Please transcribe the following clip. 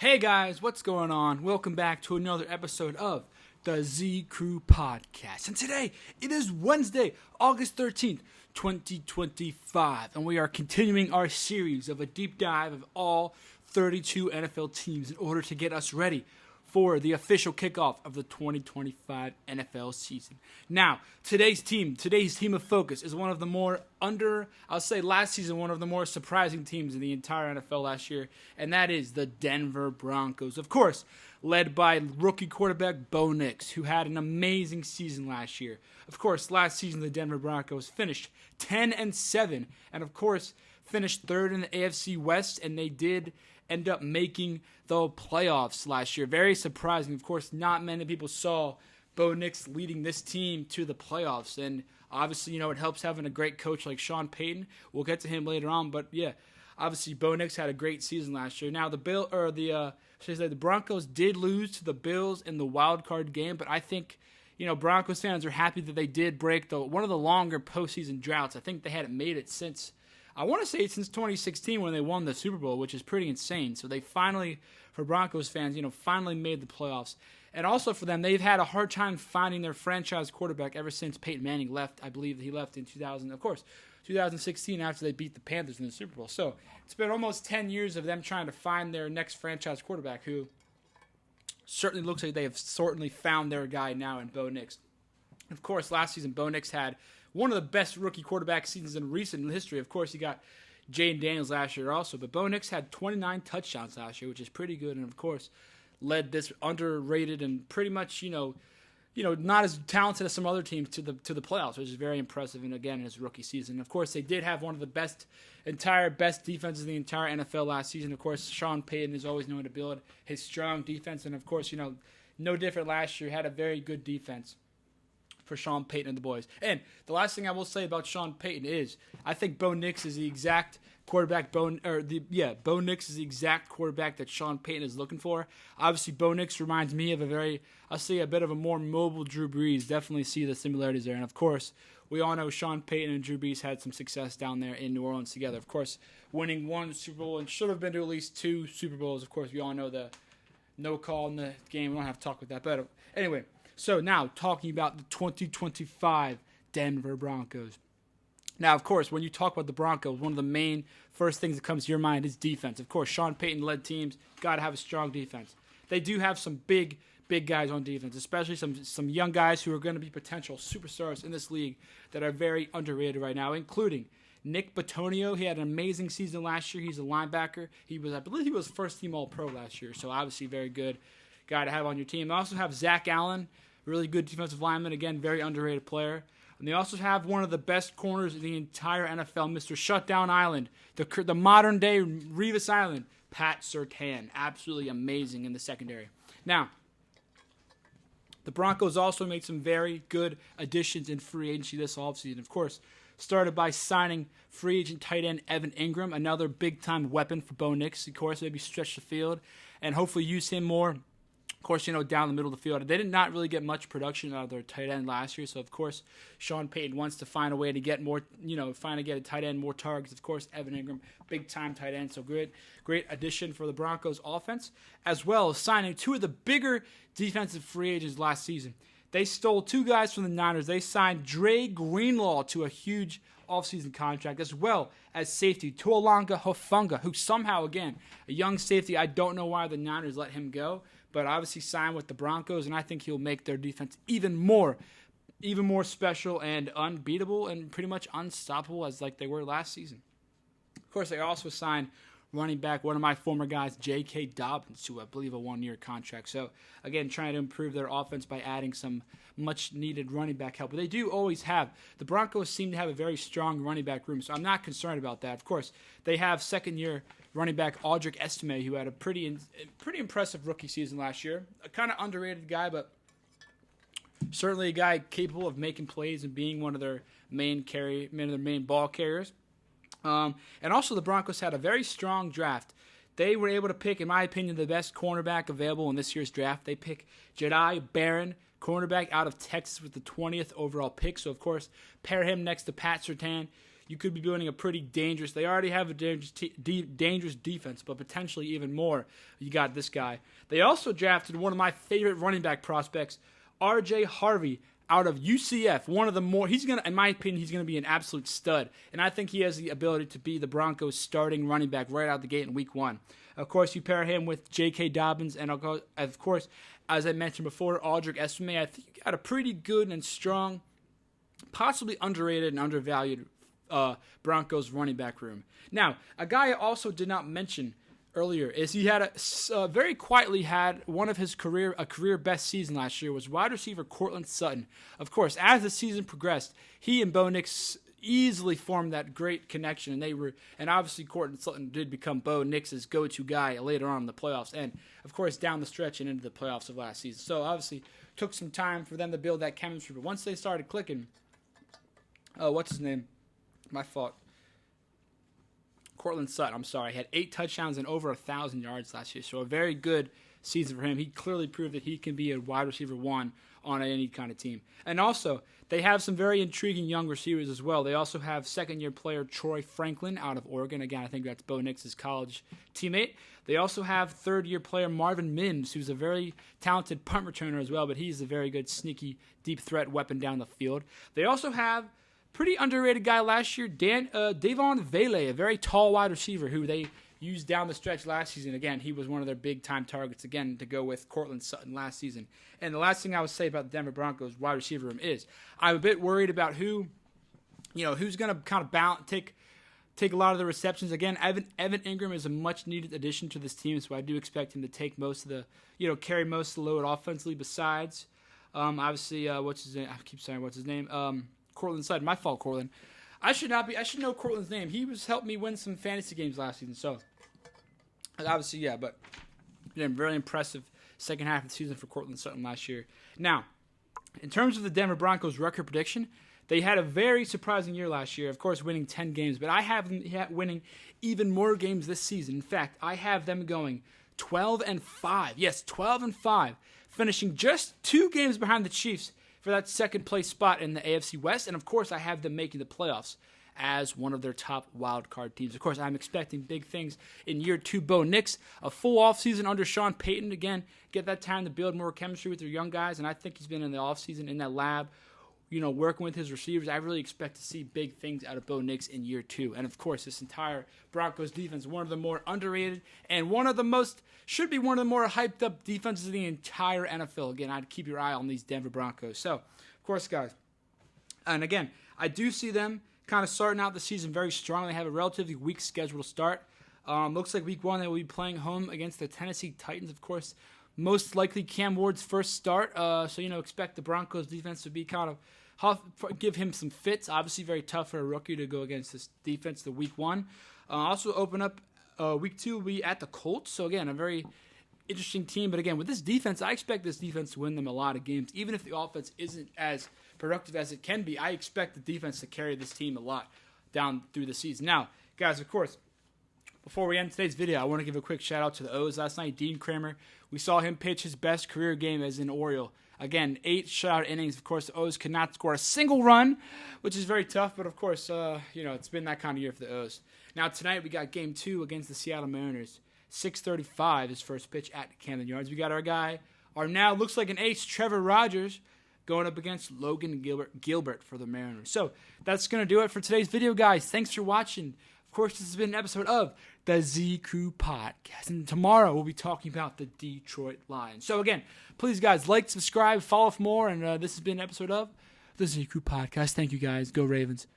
Hey guys, what's going on? Welcome back to another episode of the Zcrew podcast. And today, it is Wednesday, August 13th, 2025. And we are continuing our series of a deep dive of all 32 NFL teams in order to get us ready for the official kickoff of the 2025 NFL season. Now, today's team of focus is one of the more last season, one of the more surprising teams in the entire NFL last year, and that is the Denver Broncos. Of course, led by rookie quarterback Bo Nix, who had an amazing season last year. Of course, last season the Denver Broncos finished 10-7, and of course, finished third in the AFC West, and they did end up making the playoffs last year. Very surprising. Of course, not many people saw Bo Nix leading this team to the playoffs. And obviously, it helps having a great coach like Sean Payton. We'll get to him later on. But yeah, obviously Bo Nix had a great season last year. Now the Broncos did lose to the Bills in the wild card game, but I think Broncos fans are happy that they did break one of the longer postseason droughts. I think they hadn't made it since 2016 when they won the Super Bowl, which is pretty insane. So they finally, for Broncos fans, finally made the playoffs. And also for them, they've had a hard time finding their franchise quarterback ever since Peyton Manning left. I believe he left in 2016 after they beat the Panthers in the Super Bowl. So it's been almost 10 years of them trying to find their next franchise quarterback, who certainly looks like they have certainly found their guy now in Bo Nix. Of course, last season, Bo Nix had one of the best rookie quarterback seasons in recent history. Of course, he got Jayden Daniels last year also, but Bo Nix had 29 touchdowns last year, which is pretty good, and of course, led this underrated and pretty much, not as talented as some other teams to the playoffs, which is very impressive. And again, in his rookie season, of course, they did have one of the best defenses in the entire NFL last season. Of course, Sean Payton is always known to build his strong defense, and of course, no different last year. Had a very good defense for Sean Payton and the boys. And the last thing I will say about Sean Payton is I think Bo Nix is the exact quarterback Bo Nix is the exact quarterback that Sean Payton is looking for. Obviously, Bo Nix reminds me of a bit of a more mobile Drew Brees. Definitely see the similarities there. And of course, we all know Sean Payton and Drew Brees had some success down there in New Orleans together. Of course, winning one Super Bowl and should have been to at least two Super Bowls. Of course, we all know the no call in the game. We don't have to talk about that. But anyway, so now talking about the 2025 Denver Broncos. Now, of course, when you talk about the Broncos, one of the main first things that comes to your mind is defense. Of course, Sean Payton-led teams got to have a strong defense. They do have some big guys on defense, especially some young guys who are going to be potential superstars in this league that are very underrated right now, including Nick Bitonio. He had an amazing season last year. He's a linebacker. I believe he was first-team All-Pro last year, so obviously very good guy to have on your team. They also have Zach Allen, really good defensive lineman, again, very underrated player. And they also have one of the best corners in the entire NFL, Mr. Shutdown Island, the modern-day Revis Island, Pat Surtain. Absolutely amazing in the secondary. Now, the Broncos also made some very good additions in free agency this offseason. Of course, started by signing free agent tight end Evan Ingram, another big-time weapon for Bo Nix. Of course, maybe stretch the field and hopefully use him more. Of course, down the middle of the field. They did not really get much production out of their tight end last year. So, of course, Sean Payton wants to find a way to get more, finally get a tight end, more targets. Of course, Evan Ingram, big-time tight end. So, great addition for the Broncos offense, as well as signing two of the bigger defensive free agents last season. They stole two guys from the Niners. They signed Dre Greenlaw to a huge offseason contract, as well as safety Tuolanga Hufanga, who somehow, again, a young safety. I don't know why the Niners let him go, but obviously signed with the Broncos, and I think he'll make their defense even more special and unbeatable and pretty much unstoppable as like they were last season. Of course, they also signed running back, one of my former guys, J.K. Dobbins, to, I believe, a one-year contract. So, again, trying to improve their offense by adding some much-needed running back help. But they do always have. The Broncos seem to have a very strong running back room, so I'm not concerned about that. Of course, they have second-year running back Audric Estime, who had a pretty impressive rookie season last year. A kind of underrated guy, but certainly a guy capable of making plays and being one of their main ball carriers. And also the Broncos had a very strong draft. They were able to pick, in my opinion, the best cornerback available in this year's draft. They picked Jedi Barron, cornerback out of Texas, with the 20th overall pick. So, of course, pair him next to Pat Surtain. you could be building a pretty dangerous. They already have a dangerous defense, but potentially even more. You got this guy. They also drafted one of my favorite running back prospects, R.J. Harvey, out of UCF. One of the more, in my opinion, he's gonna be an absolute stud, and I think he has the ability to be the Broncos' starting running back right out the gate in Week 1. Of course, you pair him with J.K. Dobbins, and of course, as I mentioned before, Audric Estime. I think you got a pretty good and strong, possibly underrated and undervalued Broncos running back room. Now, a guy I also did not mention earlier is he had very quietly had one of his career best season last year was wide receiver Courtland Sutton. Of course, as the season progressed, he and Bo Nix easily formed that great connection, and obviously Courtland Sutton did become Bo Nix's go-to guy later on in the playoffs, and of course down the stretch and into the playoffs of last season. So obviously took some time for them to build that chemistry, but once they started clicking, what's his name? My fault. Courtland Sutton, I'm sorry, had 8 touchdowns and over 1,000 yards last year. So a very good season for him. He clearly proved that he can be a wide receiver 1 on any kind of team. And also, they have some very intriguing young receivers as well. They also have second-year player Troy Franklin out of Oregon. Again, I think that's Bo Nix's college teammate. They also have third-year player Marvin Mims, who's a very talented punt returner as well, but he's a very good, sneaky, deep threat weapon down the field. They also have pretty underrated guy last year, Davon Vele, a very tall wide receiver who they used down the stretch last season. Again, he was one of their big-time targets, again, to go with Courtland Sutton last season. And the last thing I would say about the Denver Broncos wide receiver room is I'm a bit worried about who's going to kind of take a lot of the receptions. Again, Evan Ingram is a much-needed addition to this team, so I do expect him to take most of the, carry most of the load offensively besides, obviously, what's his name? I keep saying what's his name? Courtland Sutton. My fault, Courtland. I should know Courtland's name. He helped me win some fantasy games last season. So, obviously, yeah, but very impressive second half of the season for Courtland Sutton last year. Now, in terms of the Denver Broncos record prediction, they had a very surprising year last year, of course, winning 10 games, but I have them winning even more games this season. In fact, I have them going 12-5. Yes, 12-5, finishing just 2 games behind the Chiefs for that second place spot in the AFC West. And of course, I have them making the playoffs as one of their top wild card teams. Of course, I'm expecting big things in year 2. Bo Nix, a full offseason under Sean Payton. Again, get that time to build more chemistry with their young guys. And I think he's been in the offseason in that lab, working with his receivers. I really expect to see big things out of Bo Nix in year 2. And of course, this entire Broncos defense, one of the more underrated and should be one of the more hyped up defenses in the entire NFL. Again, I'd keep your eye on these Denver Broncos. So, of course, guys, and again, I do see them kind of starting out the season very strong. They have a relatively weak schedule to start. Looks like week 1 they will be playing home against the Tennessee Titans. Of course, most likely Cam Ward's first start. So, expect the Broncos defense to be kind of give him some fits. Obviously, very tough for a rookie to go against this defense the week 1. Also open up week 2 will be at the Colts. So, again, a very interesting team. But, again, with this defense, I expect this defense to win them a lot of games. Even if the offense isn't as productive as it can be, I expect the defense to carry this team a lot down through the season. Now, guys, of course, before we end today's video, I want to give a quick shout-out to the O's. Last night, Dean Kramer, we saw him pitch his best career game as an Oriole. Again, 8 shutout innings. Of course, the O's could not score a single run, which is very tough. But, of course, it's been that kind of year for the O's. Now, tonight, we got Game 2 against the Seattle Mariners. 6:35, his first pitch at Camden Yards. We got our now looks like an ace, Trevor Rogers, going up against Logan Gilbert for the Mariners. So, that's going to do it for today's video, guys. Thanks for watching. Of course, this has been an episode of the Zcrew Podcast. And tomorrow, we'll be talking about the Detroit Lions. So, again, please, guys, like, subscribe, follow for more. And this has been an episode of the Zcrew Podcast. Thank you, guys. Go Ravens.